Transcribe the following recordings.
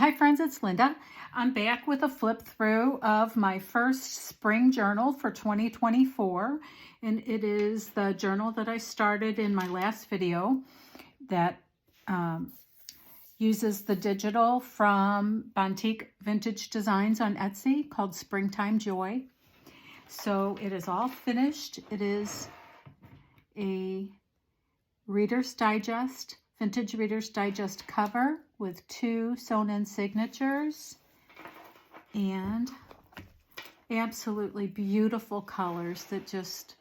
Hi friends, it's Linda. I'm back with a flip through of my first spring journal for 2024, and it is the journal that I started in my last video that uses the digital from Bontique Vintage Designs on Etsy called Springtime Joy. So it is all finished. It is a Reader's Digest, Vintage Reader's Digest cover with 2 sewn-in signatures and absolutely beautiful colors that just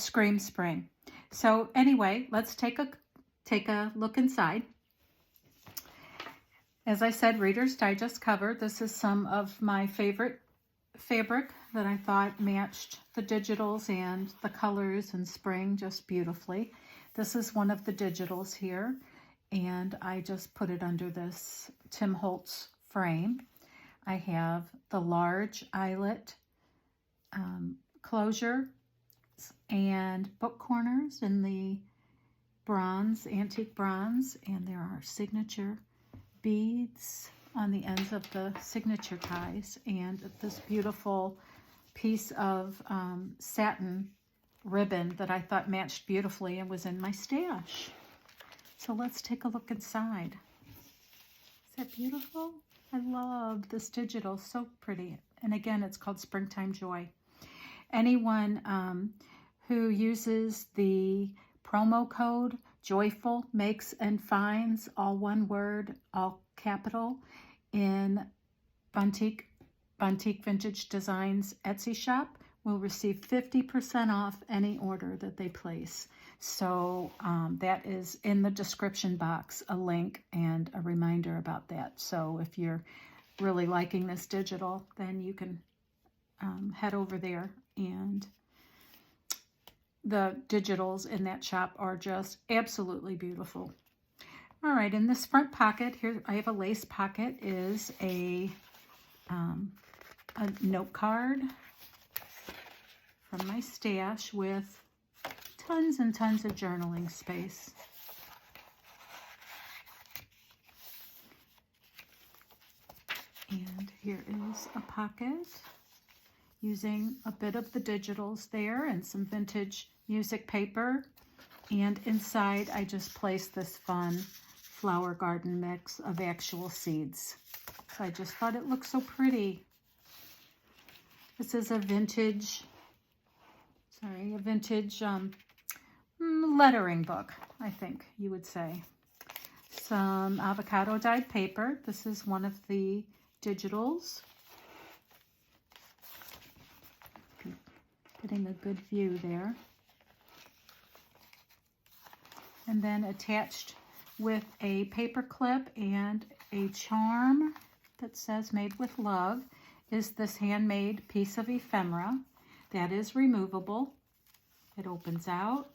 scream spring. So anyway, let's take a look inside. As I said, Reader's Digest cover. This is some of my favorite fabric that I thought matched the digitals and the colors and spring just beautifully. This is one of the digitals here, and I just put it under this Tim Holtz frame. I have the large eyelet closure and book corners in the bronze, antique bronze, and there are signature beads on the ends of the signature ties, and this beautiful piece of satin ribbon that I thought matched beautifully and was in my stash. So let's take a look inside. Is that beautiful? I love this digital, so pretty. And again, it's called Springtime Joy. Anyone who uses the promo code Joyful Makes and Finds, all one word, all capital, in Bontique Vintage Designs Etsy shop will receive 50% off any order that they place. So that is in the description box, a link and a reminder about that. So if you're really liking this digital, then you can head over there, and the digitals in that shop are just absolutely beautiful. All right, in this front pocket here, I have a lace pocket, is a note card from my stash with tons and tons of journaling space. And here is a pocket using a bit of the digitals there and some vintage music paper. And inside, I just placed this fun flower garden mix of actual seeds. So I just thought it looked so pretty. This is a vintage lettering book, I think you would say. Some avocado dyed paper. This is one of the digitals. Getting a good view there. And then attached with a paper clip and a charm that says made with love is this handmade piece of ephemera that is removable. It opens out,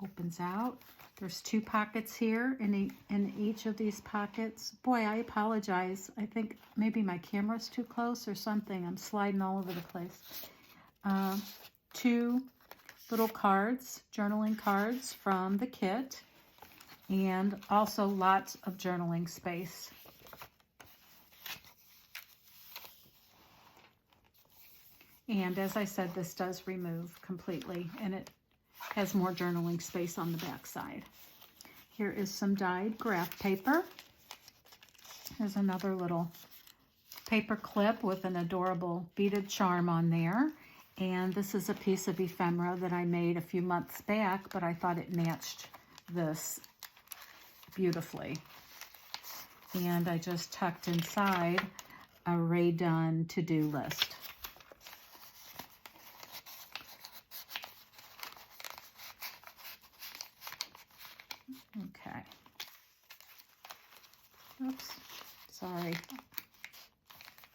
opens out. There's 2 pockets here in each of these pockets. Boy, I apologize. I think maybe my camera's too close or something. I'm sliding all over the place. 2 little cards, journaling cards from the kit, and also lots of journaling space. And as I said, this does remove completely, and it has more journaling space on the back side. Here is some dyed graph paper. There's another little paper clip with an adorable beaded charm on there. And this is a piece of ephemera that I made a few months back, but I thought it matched this beautifully. And I just tucked inside a Ray Dunn to-do list. Okay. Oops, sorry.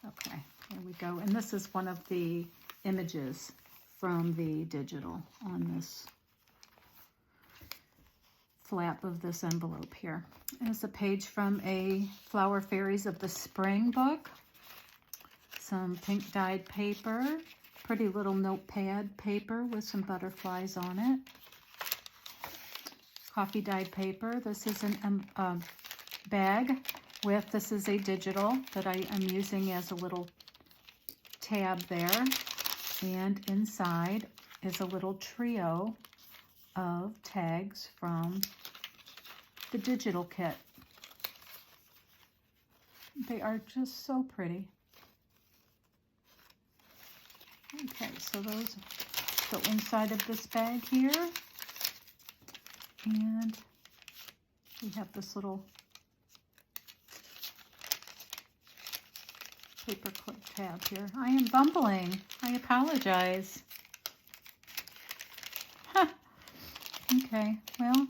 Okay, here we go. And this is one of the images from the digital on this flap of this envelope here. It's a page from a Flower Fairies of the Spring book. Some pink dyed paper, pretty little notepad paper with some butterflies on it. coffee dyed paper. This is a bag with, this is a digital that I am using as a little tab there. And inside is a little trio of tags from the digital kit. They are just so pretty. Okay, so those go inside of this bag here. And we have this little paper clip tab here. I am bumbling. I apologize. Huh. Okay, well,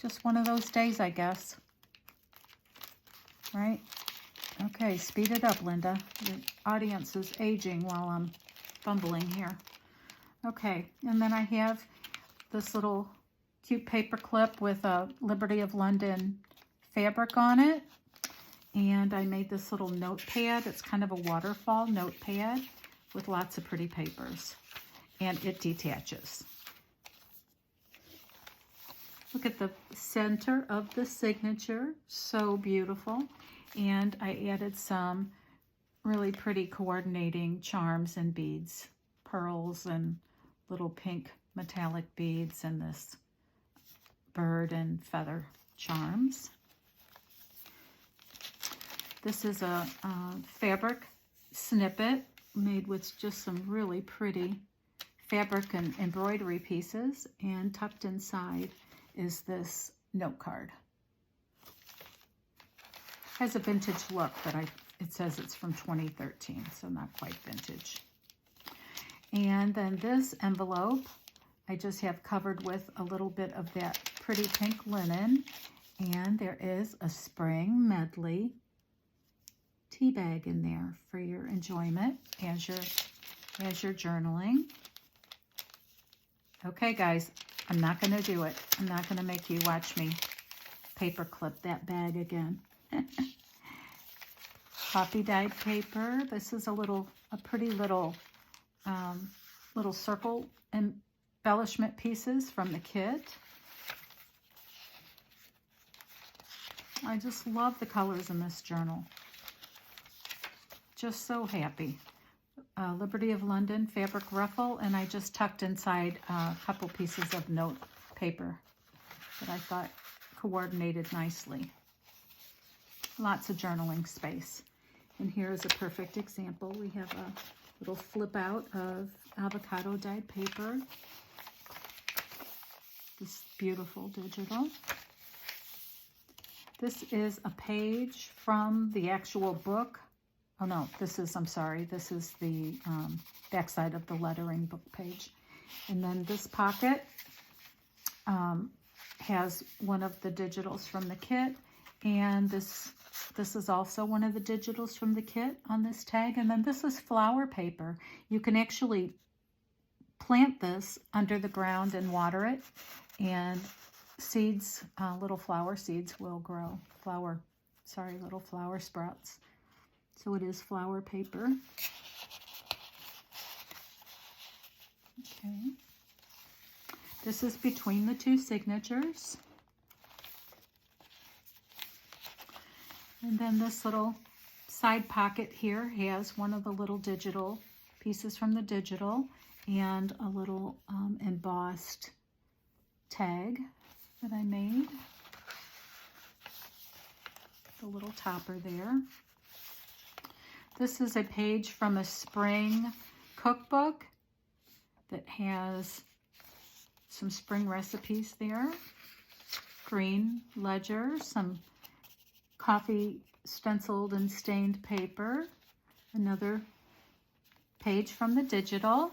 just one of those days, I guess. Right? Okay, speed it up, Linda. Your audience is aging while I'm fumbling here. Okay, and then I have this little cute paper clip with a Liberty of London fabric on it. And I made this little notepad. It's kind of a waterfall notepad with lots of pretty papers. And it detaches. Look at the center of the signature. So beautiful. And I added some really pretty coordinating charms and beads. Pearls and little pink metallic beads and this bird and feather charms. This is a fabric snippet made with just some really pretty fabric and embroidery pieces, and tucked inside is this note card. Has a vintage look, but it says it's from 2013, so not quite vintage. And then this envelope I just have covered with a little bit of that pretty pink linen, and there is a spring medley tea bag in there for your enjoyment as you're journaling. Okay, guys, I'm not going to do it. I'm not going to make you watch me paper clip that bag again. Coffee dyed paper. This is a pretty little circle embellishment pieces from the kit. I just love the colors in this journal. Just so happy. Liberty of London fabric ruffle, and I just tucked inside a couple pieces of note paper that I thought coordinated nicely. Lots of journaling space. And here's a perfect example. We have a little flip out of avocado dyed paper. This beautiful digital. This is a page from the actual book. Oh no, this is the backside of the lettering book page. And then this pocket has one of the digitals from the kit, and this is also one of the digitals from the kit on this tag. And then this is flower paper. You can actually plant this under the ground and water it, and seeds, little flower seeds will grow. Little flower sprouts. So it is flower paper. Okay. This is between the two signatures. And then this little side pocket here has one of the little digital pieces from the digital and a little embossed tag that I made. The little topper there. This is a page from a spring cookbook that has some spring recipes there. Green ledger, some coffee stenciled and stained paper. Another page from the digital.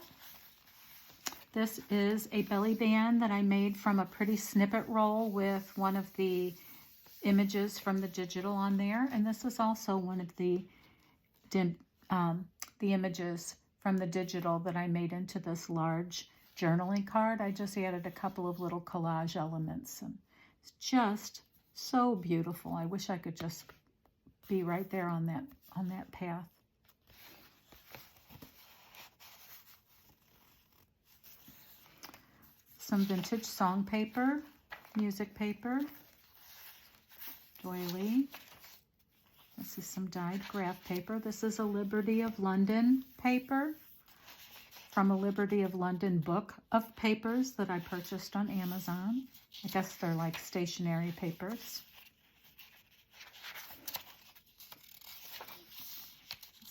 This is a belly band that I made from a pretty snippet roll with one of the images from the digital on there. And this is also one of the images from the digital that I made into this large journaling card. I just added a couple of little collage elements, and it's just so beautiful. I wish I could just be right there on that path. Some vintage song paper music paper, doily. This is some dyed graph paper. This is a Liberty of London paper from a Liberty of London book of papers that I purchased on Amazon. I guess they're like stationery papers.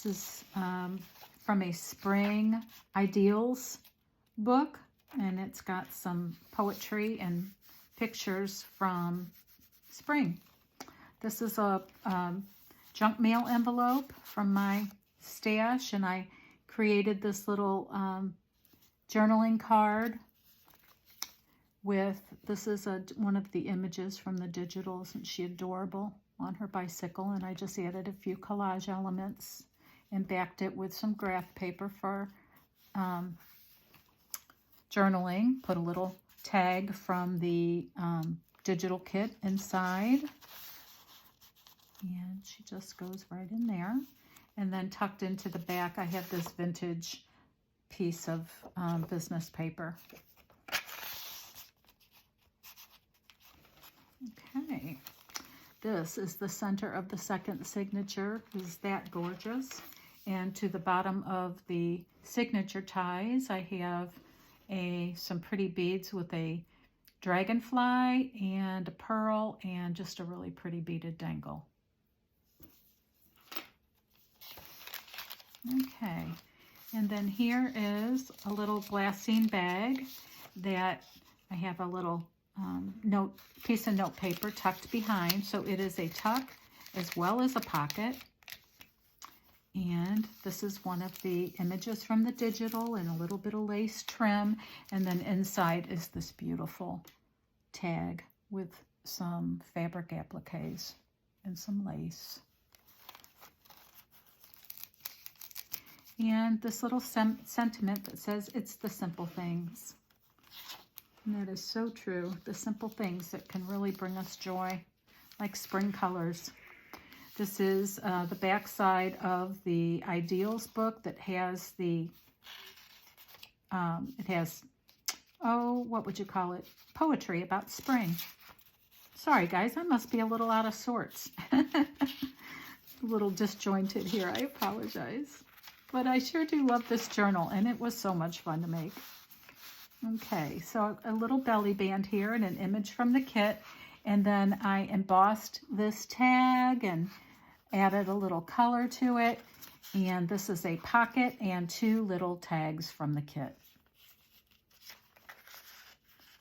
This is from a Spring Ideals book, and it's got some poetry and pictures from spring. This is a junk mail envelope from my stash, and I created this little journaling card with, this is one of the images from the digital. Isn't she adorable on her bicycle? And I just added a few collage elements and backed it with some graph paper for journaling. Put a little tag from the digital kit inside. And she just goes right in there. And then tucked into the back, I have this vintage piece of business paper. Okay, this is the center of the second signature. Is that gorgeous? And to the bottom of the signature ties, I have some pretty beads with a dragonfly and a pearl and just a really pretty beaded dangle. Okay, and then here is a little glassine bag that I have a little piece of note paper tucked behind, so it is a tuck as well as a pocket. And this is one of the images from the digital and a little bit of lace trim, and then inside is this beautiful tag with some fabric appliques and some lace. And this little sentiment that says, "It's the simple things." And that is so true. The simple things that can really bring us joy, like spring colors. This is the back side of the Ideals book that has the, it has, oh, what would you call it? Poetry about spring. Sorry, guys, I must be a little out of sorts. A little disjointed here. I apologize. But I sure do love this journal, and it was so much fun to make. Okay, so a little belly band here and an image from the kit. And then I embossed this tag and added a little color to it. And this is a pocket and two little tags from the kit.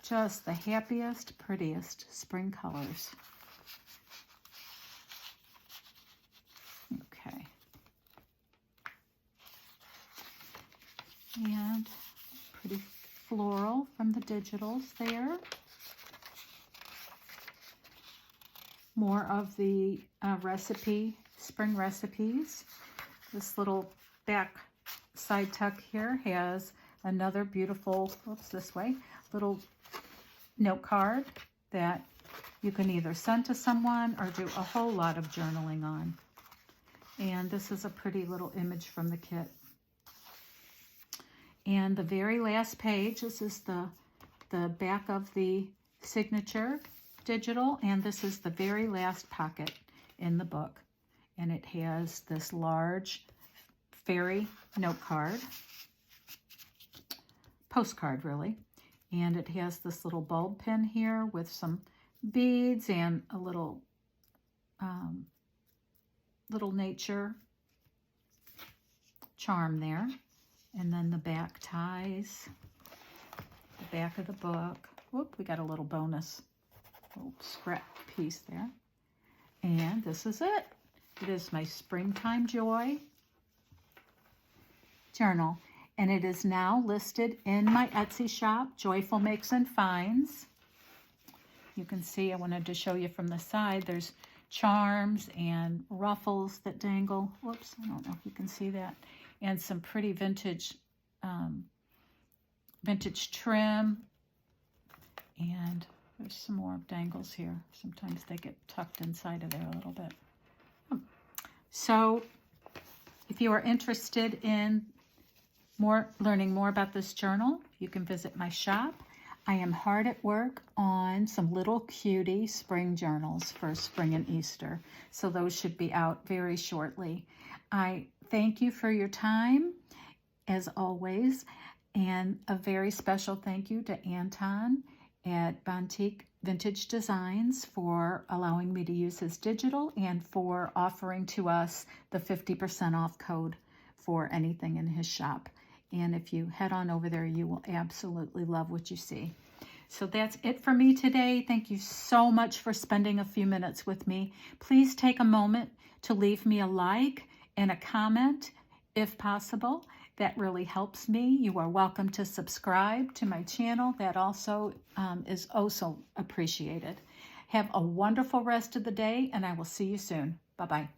Just the happiest, prettiest spring colors. Okay. And pretty floral from the digitals there. More of the spring recipes. This little back side tuck here has another beautiful, oops, this way, little note card that you can either send to someone or do a whole lot of journaling on. And this is a pretty little image from the kit. And the very last page, this is the back of the signature digital, and this is the very last pocket in the book. And it has this large fairy note card, postcard really, and it has this little bulb pin here with some beads and a little little nature charm there. And then the back ties, the back of the book. Whoop, we got a little bonus scrap piece there. And this is it. It is my Springtime Joy journal. And it is now listed in my Etsy shop, Joyful Makes and Finds. You can see, I wanted to show you from the side, there's charms and ruffles that dangle. Whoops, I don't know if you can see that. And some pretty vintage trim. And there's some more dangles here. Sometimes they get tucked inside of there a little bit. So if you are interested in learning more about this journal, you can visit my shop. I am hard at work on some little cutie spring journals for spring and Easter. So those should be out very shortly. I thank you for your time, as always. And a very special thank you to Anton at Bontique Vintage Designs for allowing me to use his digital and for offering to us the 50% off code for anything in his shop. And if you head on over there, you will absolutely love what you see. So that's it for me today. Thank you so much for spending a few minutes with me. Please take a moment to leave me a like and a comment if possible. That really helps me. You are welcome to subscribe to my channel. That also is also appreciated. Have a wonderful rest of the day, and I will see you soon. Bye-bye.